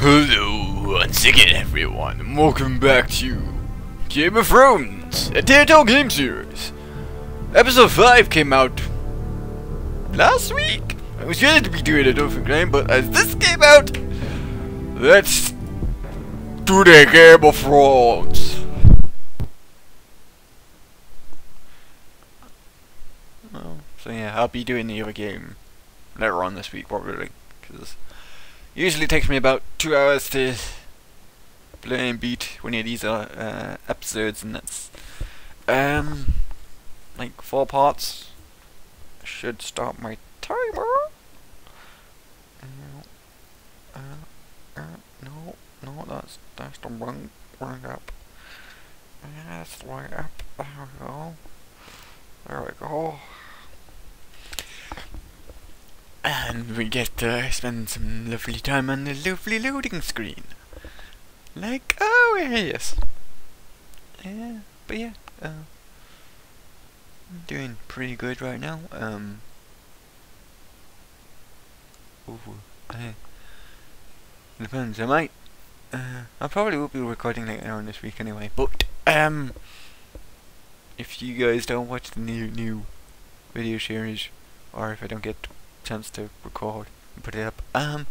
Hello once again everyone, and welcome back to Game of Thrones, a Telltale game series. Episode 5 came out last week. I was going to be doing a different game, but as this came out, let's do the Game of Thrones. So yeah, I'll be doing the other game later on this week probably, because usually it takes me about 2 hours to play and beat one of these episodes, and that's like 4 parts. I should start my timer. No, that's the wrong app. That's the right app. There we go. And we get to spend some lovely time on the lovely loading screen. Like, oh yes. But yeah, I'm doing pretty good right now. Depends, I might, I probably will be recording later on this week anyway, but, if you guys don't watch the new video series, or if I don't get chance to record and put it up, I'm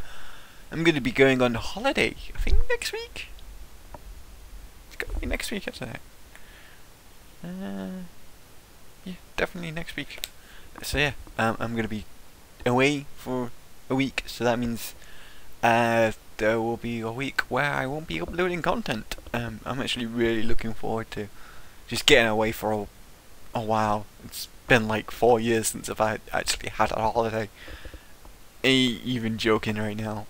gonna be going on holiday, I think next week. It's gotta be next week, isn't it? Yeah, definitely next week. So yeah, I'm gonna be away for a week, so that means there will be a week where I won't be uploading content. I'm actually really looking forward to just getting away for a while. It's been like 4 years since I've actually had a holiday. Even joking right now.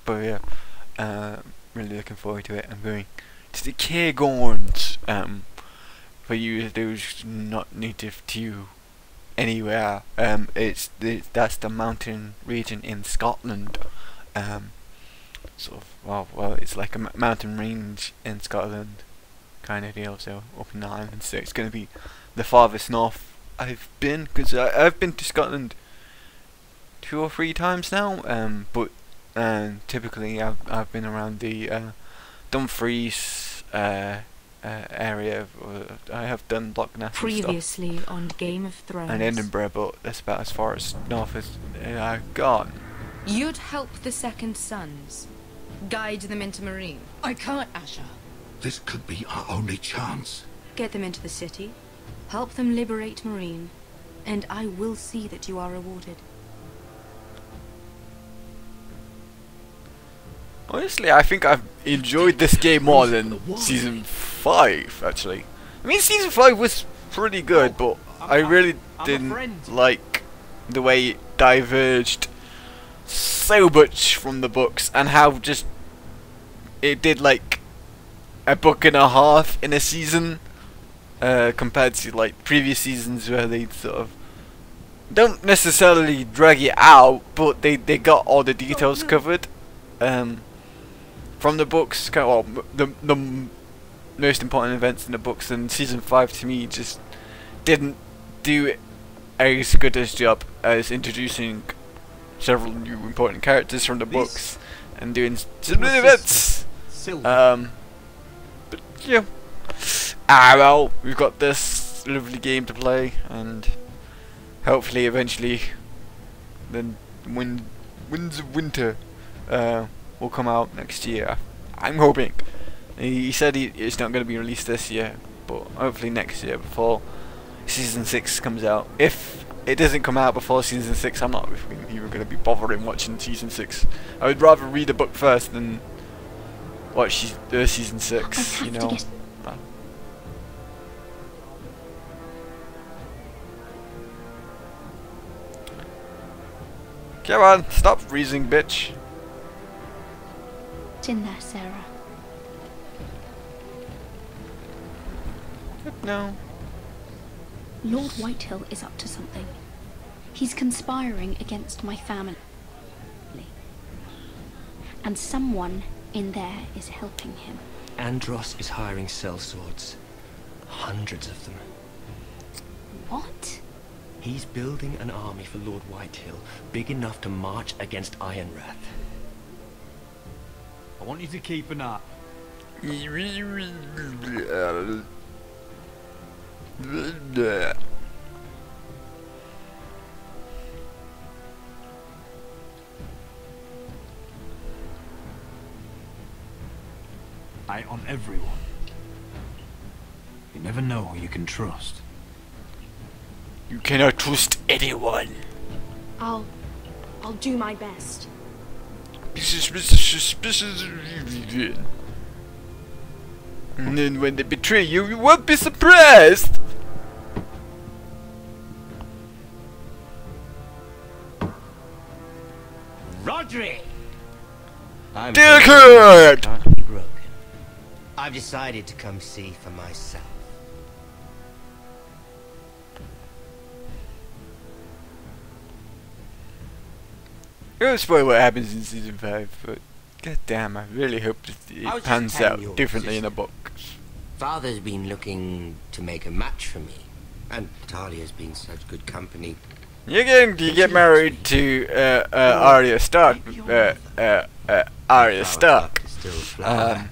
But yeah, really looking forward to it. I'm going to the Cairngorms. For you those not native to anywhere, that's the mountain region in Scotland. Sort of, well, it's like a mountain range in Scotland, kind of deal. So up in the Highlands. So it's going to be the farthest north I've been, because I've been to Scotland 2 or 3 times now. But typically I've been around the Dumfries area. I have done Loch Ness previously and stuff on Game of Thrones and Edinburgh, but that's about as far as north as I've gone. You'd help the Second Sons, guide them into Marine. I can't, Asher. This could be our only chance. Get them into the city, help them liberate Marine, and I will see that you are rewarded. Honestly, I think I've enjoyed this game more than Season 5, actually. I mean, Season 5 was pretty good, but I really didn't like the way it diverged so much from the books, and how just it did like a book and a half in a season, compared to like previous seasons where they sort of don't necessarily drag it out, but they got all the details covered. From the books, well, the most important events in the books, and Season 5 to me just didn't do as good a job as introducing several new important characters from the books and doing some new events. But yeah, well, we've got this lovely game to play, and hopefully eventually the Winds of Winter will come out next year. I'm hoping. He said it's not going to be released this year, but hopefully next year before Season 6 comes out. If it doesn't come out before Season 6, I'm not even going to be bothering watching Season 6. I would rather read the book first than watch Season 6, you know. Come on, stop freezing, bitch. It's in there, Sarah. No. Lord Whitehill is up to something. He's conspiring against my family. And someone in there is helping him. Andros is hiring sellswords. Hundreds of them. What? He's building an army for Lord Whitehill, big enough to march against Ironrath. I want you to keep an eye. Eye on everyone. You never know who you can trust. You cannot trust anyone. I'll do my best. And then when they betray you, you won't be surprised. Roderick! I'm Dickhead! totally broken. I've decided to come see for myself. I won't spoil what happens in season 5, but god damn, I really hope that I it was just pans telling out your differently in the sister. books. Father's been looking to make a match for me, and Talia's been such good company. You're going to get married to Arya Stark. Arya Flower Stark. clock is still flower.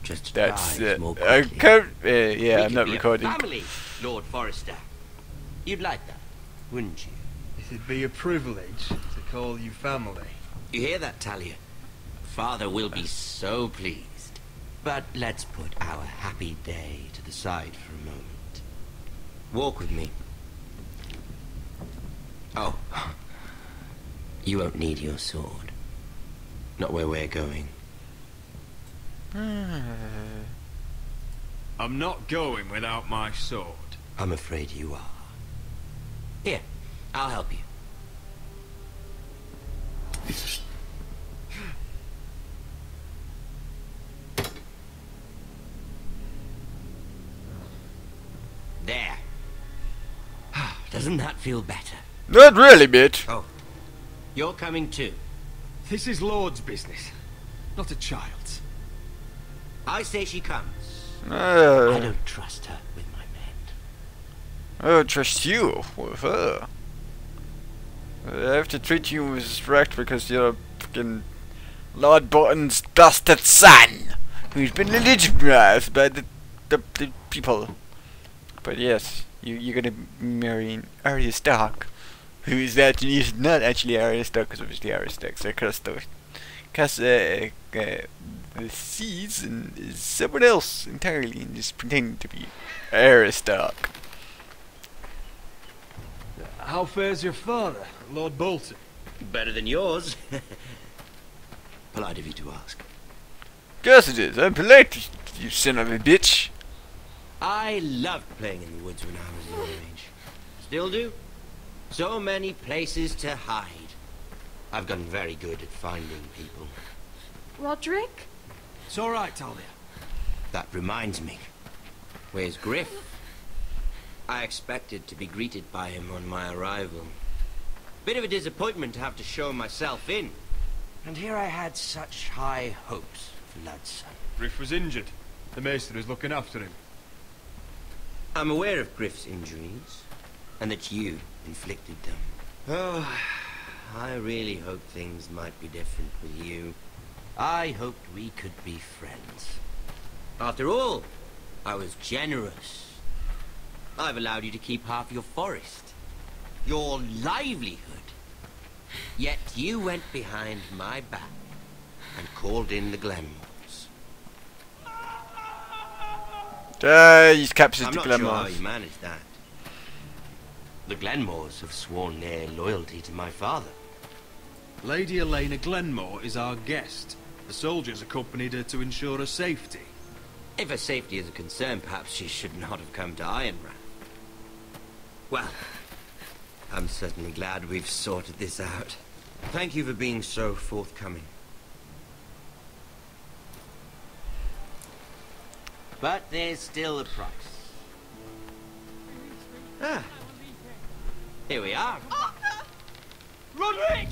Just That's drives more quickly. yeah, We I'm could not be a recording. family, Lord Forrester. You'd like that, wouldn't you? It'd be a privilege to call you family. You hear that, Talia? Father will be so pleased. But let's put our happy day to the side for a moment. Walk with me. Oh. You won't need your sword. Not where we're going. I'm not going without my sword. I'm afraid you are. Here, I'll help you. There. Doesn't that feel better? Not really, bitch. Oh, you're coming too. This is Lord's business, not a child's. I say she comes. I don't trust her with my men. I don't trust you with her. I have to treat you with respect because you're fucking Lord Bolton's bastard son, who's been legitimized by the people. But yes, you're gonna marry Arya Stark, who is not actually Arya Stark, because obviously Arya Stark's across the seas and is someone else entirely, and just pretending to be Arya Stark. How fares your father, Lord Bolton? Better than yours. Polite of you to ask. Guess it is. I'm polite, you son of a bitch. I loved playing in the woods when I was your age. Still do. So many places to hide. I've gotten very good at finding people. Roderick? It's all right, Talia. That reminds me. Where's Griff? I expected to be greeted by him on my arrival. Bit of a disappointment to have to show myself in. And here I had such high hopes for Ludson. Griff was injured. The maester is looking after him. I'm aware of Griff's injuries, and that you inflicted them. Oh, I really hoped things might be different with you. I hoped we could be friends. After all, I was generous. I've allowed you to keep half your forest, your livelihood. Yet you went behind my back and called in the Glenmores. He's captured I'm the not sure how Glenmores. you managed that. The Glenmores have sworn their loyalty to my father. Lady Elena Glenmore is our guest. The soldiers accompanied her to ensure her safety. If her safety is a concern, perhaps she should not have come to Ironrath. Well, I'm certainly glad we've sorted this out. Thank you for being so forthcoming. But there's still a price. Ah. Here we are. Roderick!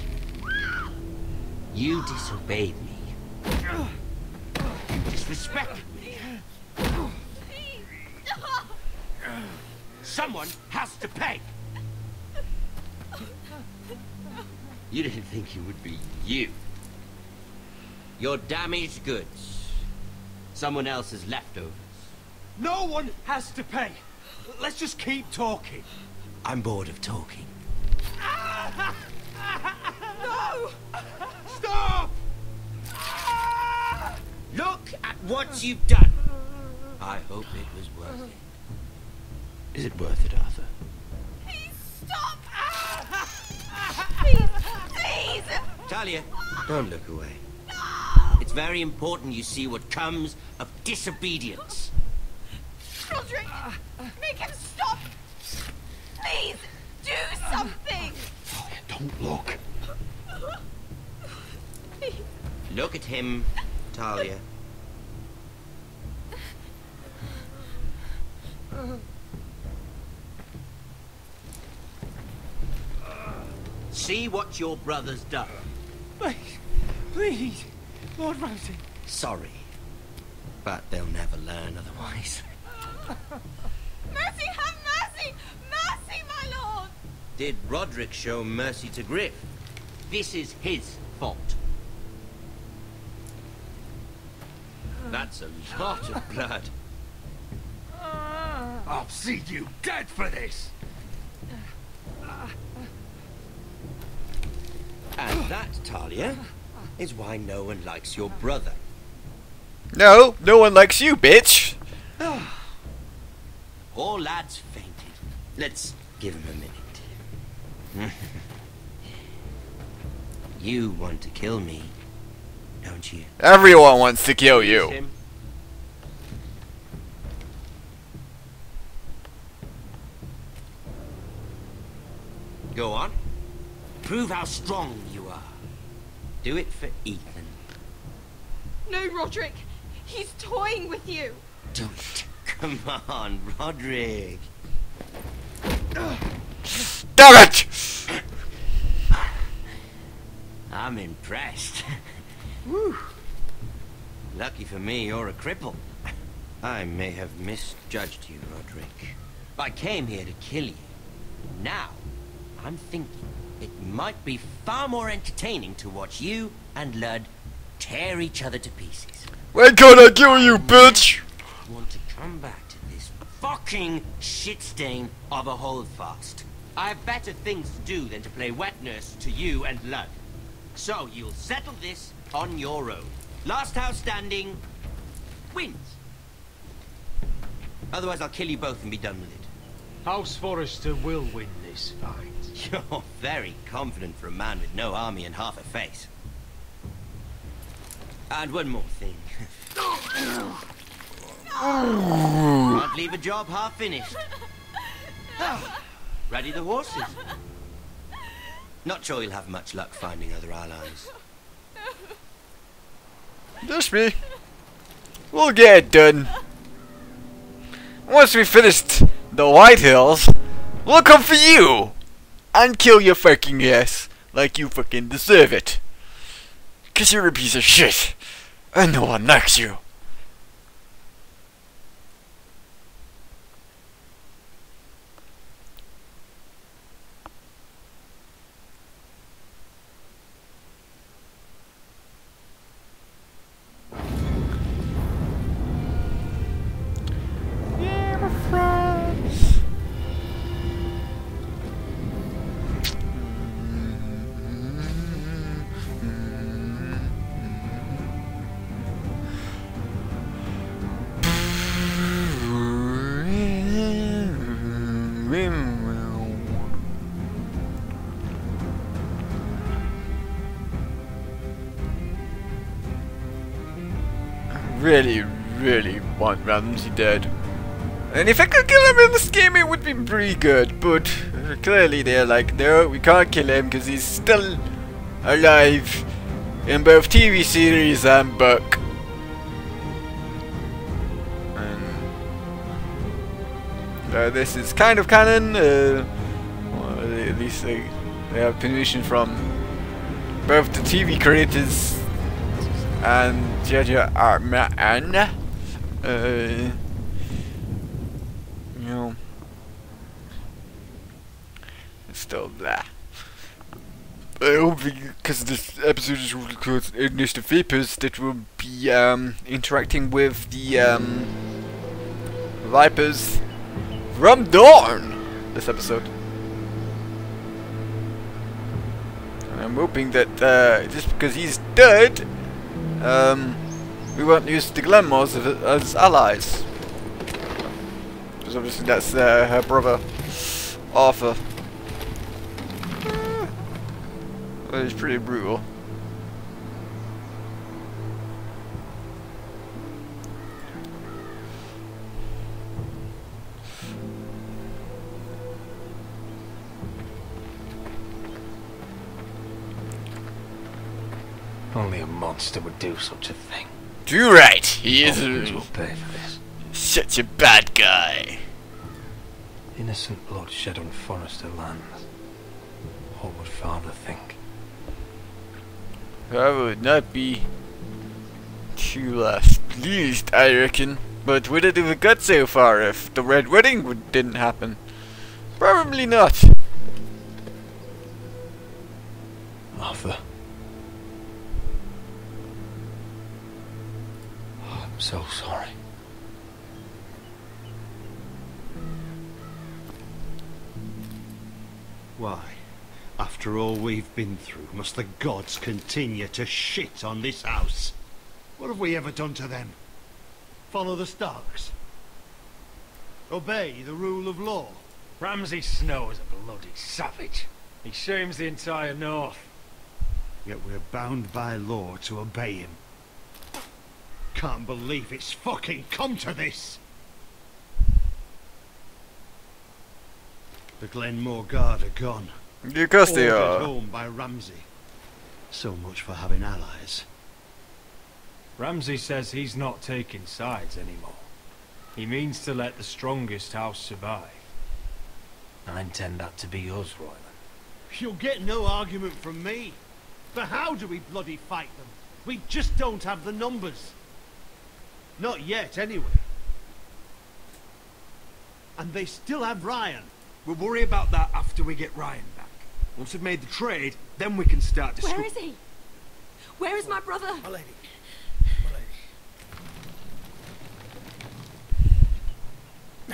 You disobeyed me. You disrespected me. Someone has to pay. You didn't think it would be you. Your damaged goods. Someone else's leftovers. No one has to pay. Let's just keep talking. I'm bored of talking. No! Stop! Look at what you've done. I hope it was worth it. Is it worth it, Arthur? Please stop! Please, please! Talia, don't look away. It's very important you see what comes of disobedience. Roderick, make him stop! Please, do something! Don't look. Look at him, Talia. See what your brother's done. Please, Lord Ramsay. Sorry, but they'll never learn otherwise. Mercy, have mercy! Mercy, my lord! Did Roderick show mercy to Griff? This is his fault. That's a lot of blood. I'll see you dead for this. And that, Talia, is why no one likes your brother. No, no one likes you, bitch. Poor lad's fainted. Let's give him a minute. You want to kill me, don't you? Everyone wants to kill you. Him. Go on. Prove how strong you are. Do it for Ethan. No, Roderick! He's toying with you! Don't. Come on, Roderick. Damn it! I'm impressed. Woo. Lucky for me, you're a cripple. I may have misjudged you, Roderick. I came here to kill you. Now, I'm thinking it might be far more entertaining to watch you and Lud tear each other to pieces. Why can't I kill you, bitch? Want to come back to this fucking shit stain of a holdfast. I have better things to do than to play wet nurse to you and Lud. So you'll settle this on your own. Last house standing wins. Otherwise I'll kill you both and be done with it. House Forrester will win this fight. You're very confident for a man with no army and half a face. And one more thing. Can't leave a job half finished. Ready the horses? Not sure you'll have much luck finding other allies. Just me. We'll get it done. Once we finished the White Hills, we'll come for you and kill your fucking ass like you fucking deserve it. 'Cause you're a piece of shit and no one likes you. Really want Ramsay dead. And if I could kill him in this game, it would be pretty good. But clearly they're like, no, we can't kill him because he's still alive in both TV series and book. And this is kind of canon. Well, at least they have permission from both the TV creators and J.J. Artman. You know, it's still blah. I hope because this episode is really close next to Vapors that will be interacting with the Vipers from Dawn this episode. And I'm hoping that just because he's dead, we won't use the Glenmores as allies. Because obviously that's her brother, Arthur. Well, it's pretty brutal. Only a monster would do such a thing. Too right, he is Will pay for this. such a bad guy. Innocent blood shed on Forrester land. What would father think? That would not be too pleased, I reckon. But would it have got so far if the Red Wedding didn't happen? Probably not. Arthur. Oh, I'm so sorry. Why? After all we've been through, must the gods continue to shit on this house? What have we ever done to them? Follow the Starks? Obey the rule of law? Ramsay Snow is a bloody savage. He shames the entire North. Yet we're bound by law to obey him. Can't believe it's fucking come to this! The Glenmore Guard are gone. Because they Ordered are. home by Ramsay. So much for having allies. Ramsay says he's not taking sides anymore. He means to let the strongest house survive. I intend that to be us, Royland. You'll get no argument from me. But how do we bloody fight them? We just don't have the numbers. Not yet, anyway. And they still have Ryan. We'll worry about that after we get Ryan back. Once we've made the trade, then we can start to Where is he? Where is my brother? My lady.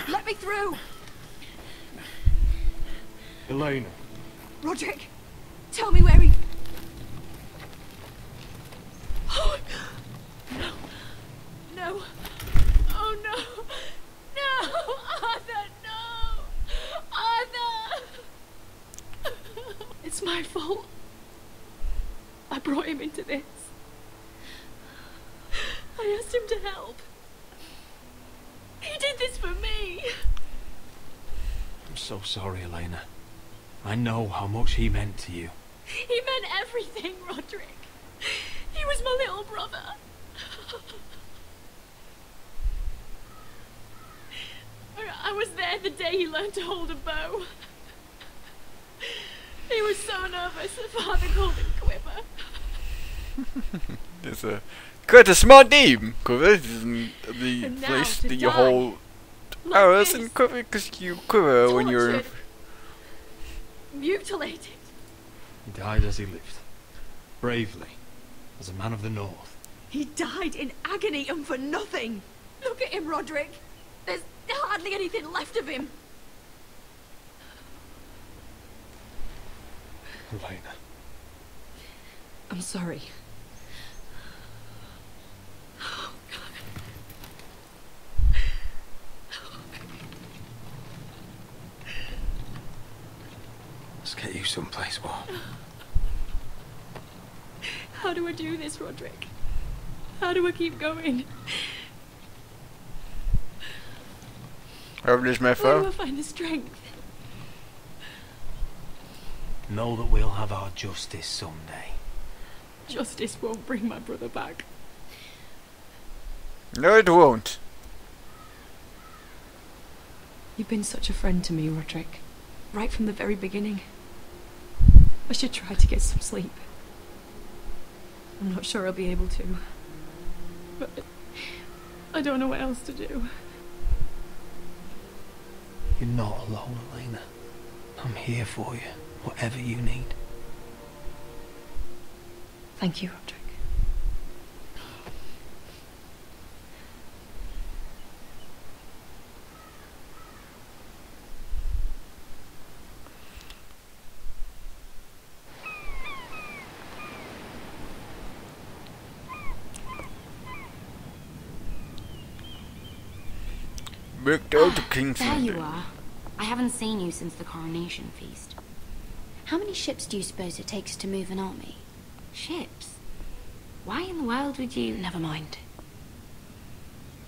Let me through! Elena. Roderick, tell me where he... Oh, no. No. Oh, no. No! Arthur, no! Arthur! It's my fault. I brought him into this. I asked him to help. He did this for me. I'm so sorry, Elena. I know how much he meant to you. He meant everything, Roderick. He was my little brother. I was there the day he learned to hold a bow. He was so nervous that Father called him Quiver. It's quite a smart name, Quiver. The And now place to that you die. hold Like arrows this. and quiver because you quiver when you're. Tortured. Mutilated. He died as he lived. Bravely. As a man of the North. He died in agony and for nothing. Look at him, Roderick. There's hardly anything left of him. Elena. I'm sorry. Let's get you someplace warm. How do I do this, Roderick? How do I keep going? Over this my Where do I phone. find the strength? Know that we'll have our justice someday. Justice won't bring my brother back. No, it won't. You've been such a friend to me, Roderick. Right from the very beginning. I should try to get some sleep. I'm not sure I'll be able to. But I don't know what else to do. You're not alone, Elena. I'm here for you, whatever you need. Thank you, Roderick. There you are. I haven't seen you since the coronation feast. How many ships do you suppose it takes to move an army? Ships? Why in the world would you... Never mind.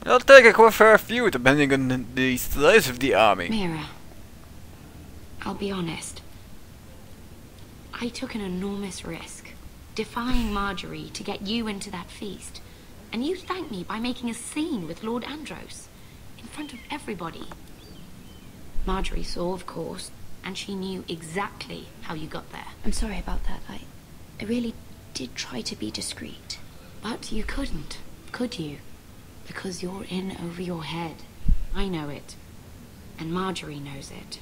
It'll take a fair few, depending on the size of the army. Mira, I'll be honest. I took an enormous risk, defying Marjorie to get you into that feast. And you thanked me by making a scene with Lord Andros, in front of everybody. Marjorie saw, of course, and she knew exactly how you got there. I'm sorry about that. I really did try to be discreet. But you couldn't, could you? Because you're in over your head. I know it. And Marjorie knows it.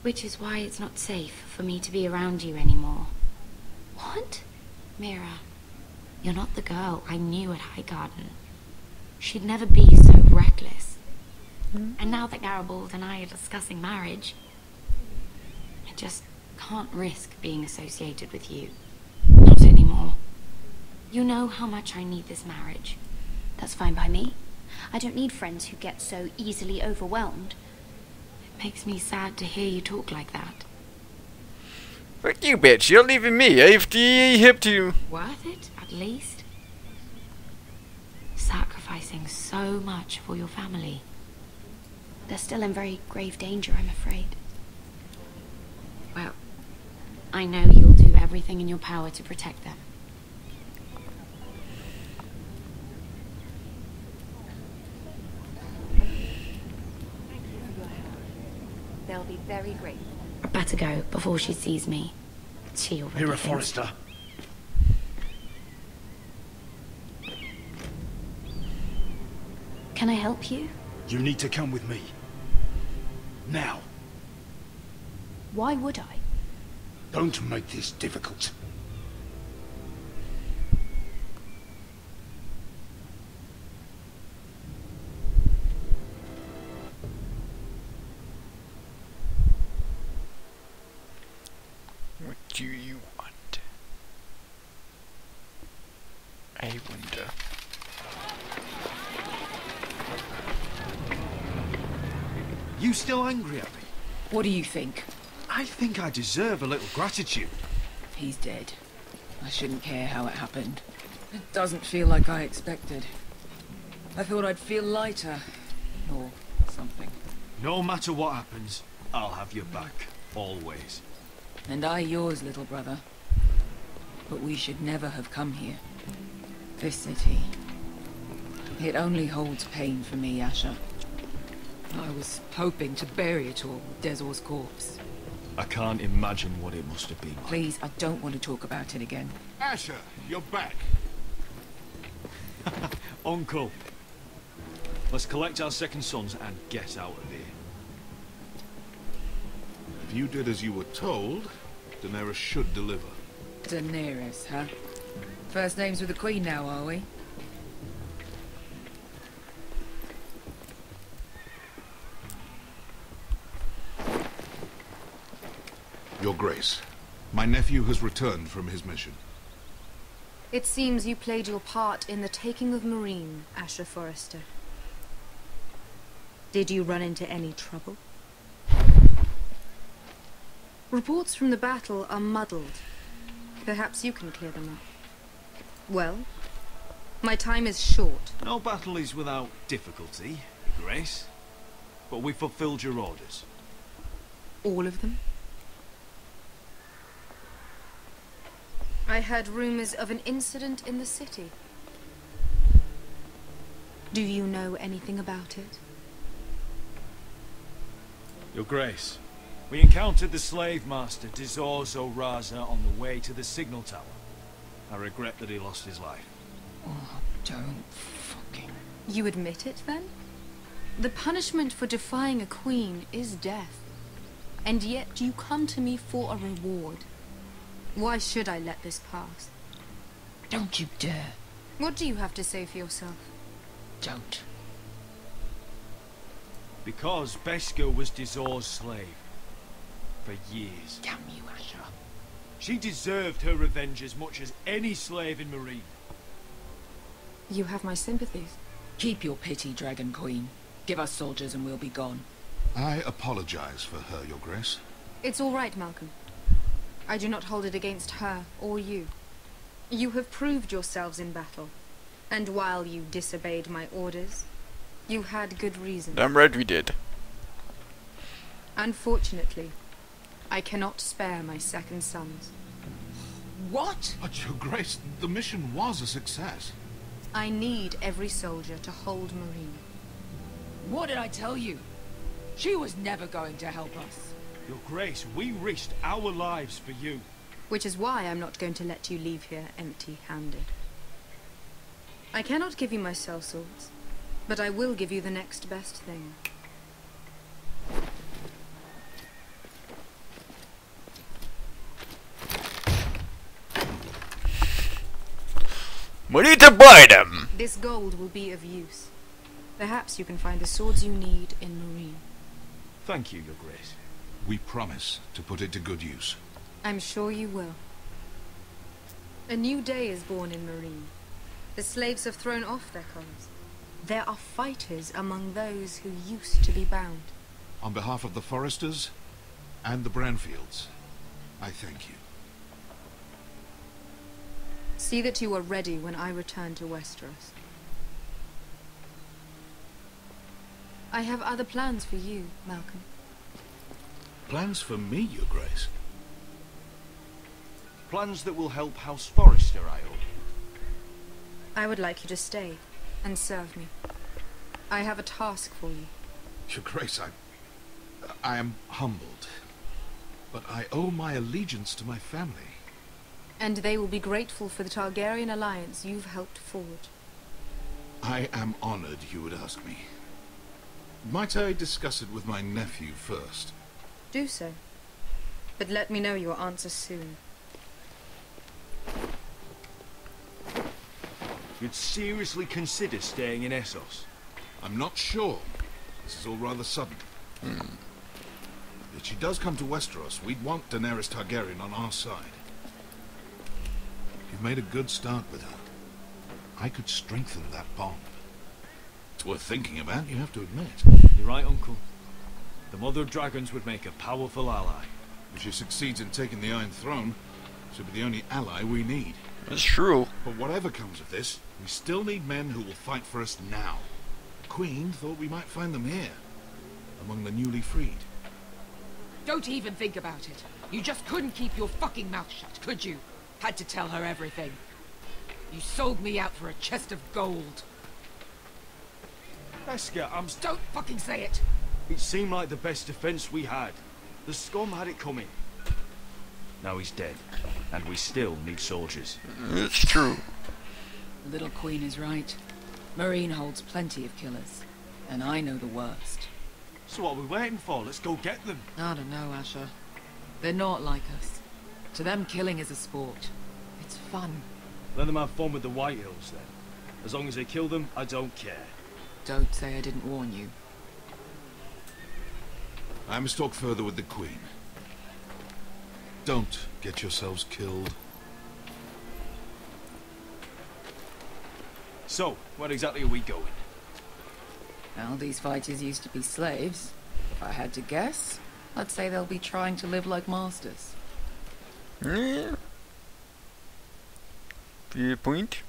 Which is why it's not safe for me to be around you anymore. What? Mira, you're not the girl I knew at Highgarden. She'd never be so reckless. And now that Garibald and I are discussing marriage, I just can't risk being associated with you. Not anymore. You know how much I need this marriage. That's fine by me. I don't need friends who get so easily overwhelmed. It makes me sad to hear you talk like that. Fuck you, bitch. You're leaving me. I have to help you. Worth it, at least? Sacrificing so much for your family. They're still in very grave danger, I'm afraid. Well, I know you'll do everything in your power to protect them. They'll be very grateful. I better go before she sees me. She already Mira thinks- Forrester. Can I help you? You need to come with me. Now. Why would I? Don't make this difficult. What do you want? I wonder. You still angry at me? What do you think? I think I deserve a little gratitude. He's dead. I shouldn't care how it happened. It doesn't feel like I expected. I thought I'd feel lighter. Or something. No matter what happens, I'll have your back. Always. And I yours, little brother. But we should never have come here. This city. It only holds pain for me, Asher. I was hoping to bury it all with Dezor's corpse. I can't imagine what it must have been like. Please, I don't want to talk about it again. Asher, you're back. Uncle. Let's collect our second sons and get out of here. If you did as you were told, Daenerys should deliver. Daenerys, huh? First names with the Queen now, are we? Your Grace, my nephew has returned from his mission. It seems you played your part in the taking of Marine, Asher Forrester. Did you run into any trouble? Reports from the battle are muddled. Perhaps you can clear them up. Well, my time is short. No battle is without difficulty, Grace. But we fulfilled your orders. All of them? I heard rumors of an incident in the city. Do you know anything about it? Your Grace, we encountered the slave master Dezor Zoraza on the way to the signal tower. I regret that he lost his life. Oh, don't fucking... You admit it, then? The punishment for defying a queen is death. And yet you come to me for a reward. Why should I let this pass? Don't you dare. What do you have to say for yourself? Don't. Because Beskha was Dizor's slave. For years. Damn you, Asher. She deserved her revenge as much as any slave in Marine. You have my sympathies. Keep your pity, Dragon Queen. Give us soldiers and we'll be gone. I apologize for her, Your Grace. It's all right, Malcolm. I do not hold it against her or you. You have proved yourselves in battle. And while you disobeyed my orders, you had good reason. Damn right we did. Unfortunately, I cannot spare my second sons. What? But Your Grace, the mission was a success. I need every soldier to hold Marine. What did I tell you? She was never going to help us. Your Grace, we risked our lives for you. Which is why I'm not going to let you leave here empty-handed. I cannot give you my sellswords, but I will give you the next best thing. Money to buy them! This gold will be of use. Perhaps you can find the swords you need in Marine. Thank you, Your Grace. We promise to put it to good use. I'm sure you will. A new day is born in Marine. The slaves have thrown off their collars. There are fighters among those who used to be bound. On behalf of the Foresters and the Branfields, I thank you. See that you are ready when I return to Westeros. I have other plans for you, Malcolm. Plans for me, Your Grace? Plans that will help House Forrester, I hope. I would like you to stay and serve me. I have a task for you. Your Grace, I am humbled, but I owe my allegiance to my family. And they will be grateful for the Targaryen alliance you've helped forge. I am honored you would ask me. Might I discuss it with my nephew first? Do so. But let me know your answer soon. You'd seriously consider staying in Essos? I'm not sure. This is all rather sudden. If she does come to Westeros, we'd want Daenerys Targaryen on our side. You've made a good start with her. I could strengthen that bond. It's worth thinking about, you have to admit. You're right, Uncle. The Mother of Dragons would make a powerful ally. If she succeeds in taking the Iron Throne, she'll be the only ally we need. That's true. But whatever comes of this, we still need men who will fight for us now. The Queen thought we might find them here, among the newly freed. Don't even think about it. You just couldn't keep your fucking mouth shut, could you? Had to tell her everything. You sold me out for a chest of gold. Beskha, Don't fucking say it! It seemed like the best defense we had. The scum had it coming. Now he's dead, and we still need soldiers. It's true. The little queen is right. Marine holds plenty of killers, and I know the worst. So what are we waiting for? Let's go get them. I don't know, Asher. They're not like us. To them, killing is a sport. It's fun. Let them have fun with the White Hills, then. As long as they kill them, I don't care. Don't say I didn't warn you. I must talk further with the Queen. Don't get yourselves killed. So, where exactly are we going? Well, these fighters used to be slaves. If I had to guess, I'd say they'll be trying to live like masters. Yeah. Fair point.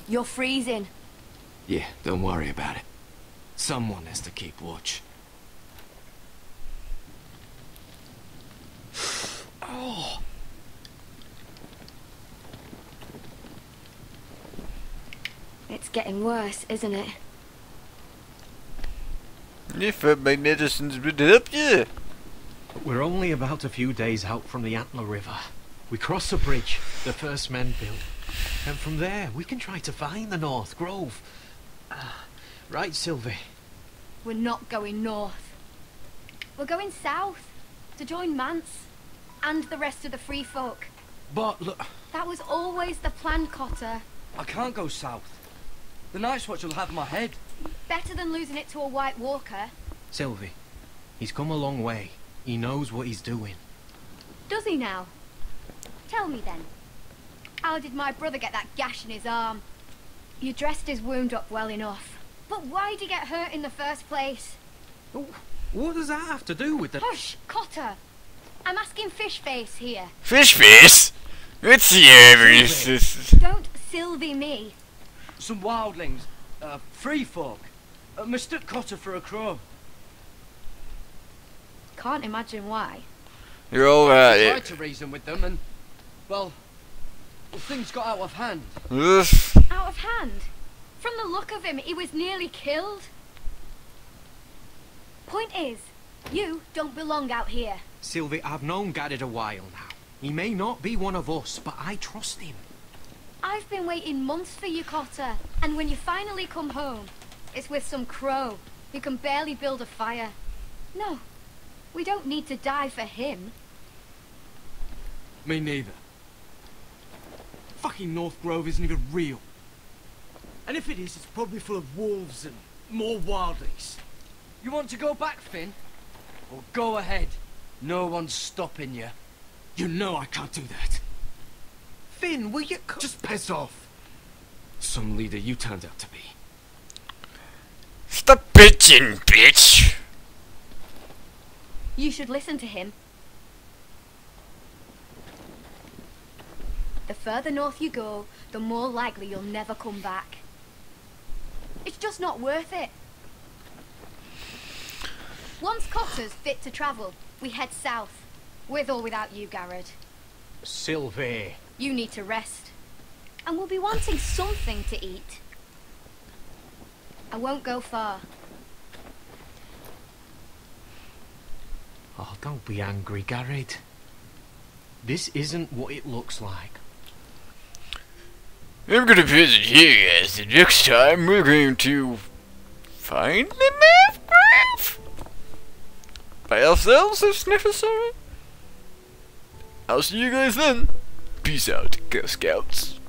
You're freezing. Yeah, don't worry about it. Someone has to keep watch. Oh. It's getting worse, isn't it? If my medicines would help you. We're only about a few days out from the Antler River. We cross a bridge the first men built, and from there we can try to find the North Grove. Right, Sylvie? We're not going north. We're going south to join Mance and the rest of the free folk. But look, That was always the plan, Cotter. I can't go south. The Night's Watch will have my head. Better than losing it to a White Walker. Sylvie, he's come a long way. He knows what he's doing. Does he now? Tell me then. How did my brother get that gash in his arm? You dressed his wound up well enough. But why'd he get hurt in the first place? What does that have to do with the... Hush, Cotter. I'm asking Fishface here. Fishface? What's here? Don't Sylvie me. Some wildlings, free folk, mistook Cotter for a crow. Can't imagine why. You're all I right. tried to reason with them and, well, things got out of hand. Out of hand? From the look of him, he was nearly killed. Point is, you don't belong out here. Sylvie, I've known Garrett a while now. He may not be one of us, but I trust him. I've been waiting months for you, Cotter. And when you finally come home, it's with some crow who can barely build a fire. No, we don't need to die for him. Me neither. Fucking North Grove isn't even real. And if it is, it's probably full of wolves and more wildlings. You want to go back, Finn? Well, go ahead. No one's stopping you. You know I can't do that. Finn, will you... Just piss off. Some leader you turned out to be. Stop bitching, bitch. You should listen to him. The further north you go, the more likely you'll never come back. It's just not worth it. Once Cotter's fit to travel, we head south. With or without you, Garrett. Sylvie. You need to rest. And we'll be wanting something to eat. I won't go far. Oh, don't be angry, Garrett. This isn't what it looks like. I'm gonna visit here, guys. The next time we're going to find the North Grove by ourselves, if necessary. I'll see you guys then. Peace out, Girl Scouts.